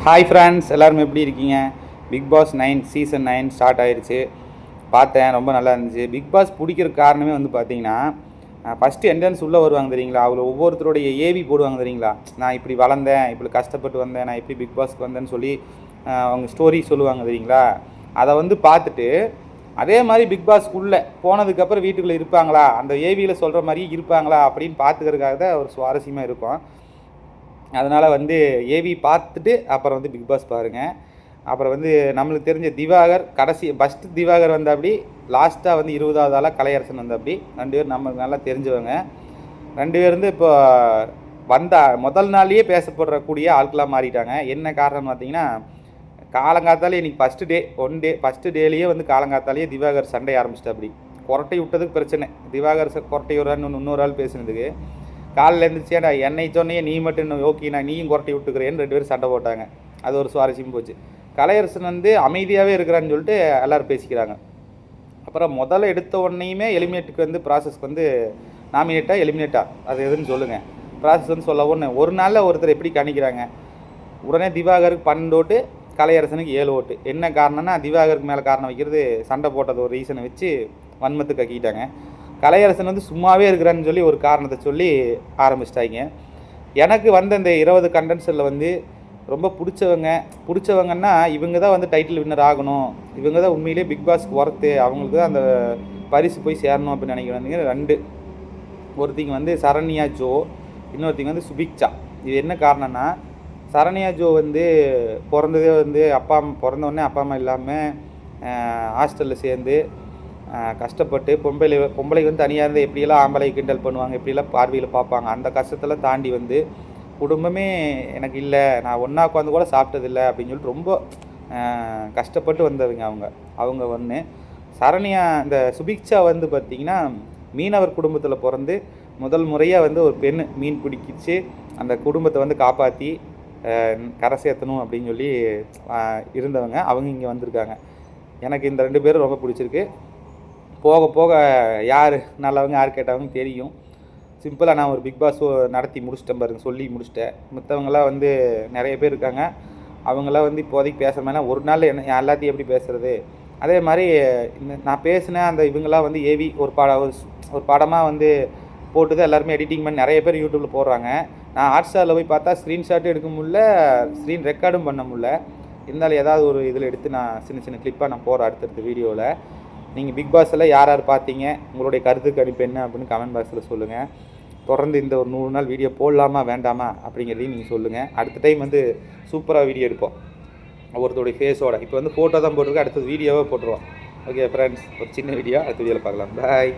Hi friends, எல்லோரும் எப்படி இருக்கீங்க? பிக் பாஸ் 9 சீசன் 9 ஸ்டார்ட் ஆயிடுச்சு. பார்த்தேன், ரொம்ப நல்லா இருந்துச்சு. பிக் பாஸ் பிடிக்கிற காரணமே வந்து பார்த்தீங்கன்னா, ஃபஸ்ட்டு என்ட்ரன்ஸ் உள்ளே வருவாங்க தெரியுங்களா, அவங்க ஒவ்வொருத்தருடைய ஏவி போடுவாங்க தெரியுங்களா. நான் இப்படி வளர்ந்தேன், இப்படி கஷ்டப்பட்டு வந்தேன், நான் எப்படி பிக் பாஸ்க்கு வந்தேன்னு சொல்லி அவங்க ஸ்டோரி சொல்லுவாங்க தெரியுங்களா. அதை வந்து பார்த்துட்டு அதே மாதிரி பிக் பாஸ்க்குள்ளே போனதுக்கப்புறம் வீட்டுக்குள்ளே இருப்பாங்களா, அந்த ஏவியில் சொல்கிற மாதிரியே இருப்பாங்களா அப்படின்னு பார்த்துக்கிறதுக்காக தான் ஒரு சுவாரஸ்யமாக இருக்கும். அதனால் வந்து ஏவி பார்த்துட்டு அப்புறம் வந்து பிக் பாஸ் பாருங்கள். அப்புறம் வந்து நம்மளுக்கு தெரிஞ்ச திவாகர் கடைசி ஃபஸ்ட்டு திவாகர் வந்தாப்படி, லாஸ்ட்டாக வந்து 20வது ஆளாக கலையரசன் வந்தாப்படி. 2 பேர் நமக்கு நல்லா தெரிஞ்சவங்க. 2 பேர் வந்து இப்போ முதல் நாள்லேயே பேசப்படுறக்கூடிய ஆட்களாக மாறிட்டாங்க. என்ன காரணம் பார்த்தீங்கன்னா, காலங்காத்தாலே இன்றைக்கி ஃபஸ்ட்டு டேலேயே வந்து காலங்காத்தாலேயே திவாகர் சண்டை ஆரம்பிச்சிட்டாப்படி. கொரட்டை விட்டதுக்கு பிரச்சனை. திவாகர் கொரட்டை விடுறான்னு இன்னொரு ஆள் பேசுனதுக்கு காலையில் எழுந்திரிச்சேடா என்னை சொன்னையே நீ மட்டும் ஓகேண்ணா நீயும் குரட்டி விட்டுக்கிறேன்னு 2 பேரும் சண்டை போட்டாங்க. அது ஒரு சுவாரஸ்யம் போச்சு. கலையரசன் வந்து அமைதியாகவே இருக்கிறான்னு சொல்லிட்டு எல்லோரும் பேசிக்கிறாங்க. அப்புறம் முதல்ல எடுத்த உடனேயுமே எலிமினேட்டுக்கு வந்து ப்ராசஸ்க்கு வந்து நாமினேட்டாக எலிமினேட்டா அது எதுன்னு சொல்லுங்கள். ப்ராசஸ் வந்து சொல்ல ஒரு நாளில் ஒருத்தர் எப்படி கணிக்கிறாங்க. உடனே திவாகருக்கு 12 ஓட்டு, கலையரசனுக்கு 7 ஓட்டு. என்ன காரணம்னா, திவாகருக்கு மேலே காரணம் வைக்கிறது சண்டை போட்டது ஒரு ரீசனை வச்சு வன்மத்துக்கு கக்கிட்டாங்க. கலையரசன் வந்து சும்மாவே இருக்கிறான்னு சொல்லி ஒரு காரணத்தை சொல்லி ஆரம்பிச்சிட்டாங்க. எனக்கு வந்த இந்த 20 கண்டென்ட்ஸில் வந்து ரொம்ப பிடிச்சவங்கன்னா இவங்க தான் வந்து டைட்டில் வின்னர் ஆகணும், இவங்க தான் உண்மையிலே பிக் பாஸ்க்கு ஒர்த்து, அவங்களுக்கு தான் அந்த பரிசு போய் சேரணும் அப்படின்னு நினைக்கிறேன். 2 ஒருத்திங்க வந்து சரண்யா ஜோ, இன்னொருத்திங்க வந்து சுபிக்ஷா. இது என்ன காரணம்னா, சரண்யா ஜோ வந்து பிறந்ததே வந்து பிறந்தோடனே அப்பா அம்மா இல்லாமல் ஹாஸ்டலில் சேர்ந்து கஷ்டப்பட்டு பொம்பளை வந்து தனியாக இருந்து எப்படியெல்லாம் ஆம்பளை கிண்டல் பண்ணுவாங்க, எப்படியெல்லாம் பார்வையில் பார்ப்பாங்க, அந்த கஷ்டத்தில் தாண்டி வந்து குடும்பமே எனக்கு இல்லை, நான் ஒன்றா உட்காந்து கூட சாப்பிட்டதில்லை அப்படின்னு சொல்லிட்டு ரொம்ப கஷ்டப்பட்டு வந்தவங்க அவங்க ஒன்று. சரண்யா இந்த சுபிக்ஷா வந்து பார்த்திங்கன்னா மீனவர் குடும்பத்தில் பிறந்து முதல் முறையாக வந்து ஒரு பெண் மீன் பிடிக்கிச்சு அந்த குடும்பத்தை வந்து காப்பாற்றி கரை சேர்த்தணும் அப்படின்னு சொல்லி இருந்தவங்க. அவங்க இங்கே வந்திருக்காங்க. எனக்கு இந்த 2 பேரும் ரொம்ப பிடிச்சிருக்கு. போக போக யார் நல்லவங்க யார் கேட்டவங்க தெரியும். சிம்பிளாக நான் ஒரு பிக் பாஸ் நடத்தி முடிச்சிட்டேன் பாருங்க, சொல்லி முடிச்சிட்டேன். மற்றவங்களாம் வந்து நிறைய பேர் இருக்காங்க. அவங்களாம் வந்து இப்போதைக்கு பேசுகிறேன்னா ஒரு நாள் எல்லாத்தையும் எப்படி பேசுகிறது. அதே மாதிரி நான் பேசினேன் அந்த இவங்களாம் வந்து ஏவி ஒரு படமாக வந்து போட்டு தான் எல்லாருமே எடிட்டிங் பண்ணி நிறைய பேர் யூடியூப்பில் போடுறாங்க. நான் ஹாட்ஸ்டாரில் போய் பார்த்தா ஸ்க்ரீன்ஷாட்டும் எடுக்க முடியல, ஸ்க்ரீன் ரெக்கார்டும் பண்ண முடியல. இருந்தாலும் ஏதாவது ஒரு இதில் எடுத்து நான் சின்ன கிளிப்பாக நான் போகிறேன் அடுத்தடுத்த வீடியோவில். நீங்கள் பிக் பாஸில் யார் பார்த்தீங்க, உங்களுடைய கருத்து கணிப்பு என்ன அப்படின்னு கமெண்ட் பாக்ஸில் சொல்லுங்கள். தொடர்ந்து இந்த ஒரு 100 நாள் வீடியோ போடலாமா வேண்டாமா அப்படிங்கிறதையும் நீங்கள் சொல்லுங்கள். அடுத்த டைம் வந்து சூப்பராக வீடியோ எடுப்போம் ஒருத்தருடைய ஃபேஸோட. இப்போ வந்து ஃபோட்டோ தான் போட்டிருக்கேன், அடுத்தது வீடியோவே போட்டுருவோம். ஓகே ஃப்ரெண்ட்ஸ், ஒரு சின்ன வீடியோ அடுத்த வீடியோவில் பார்க்கலாம். பாய்.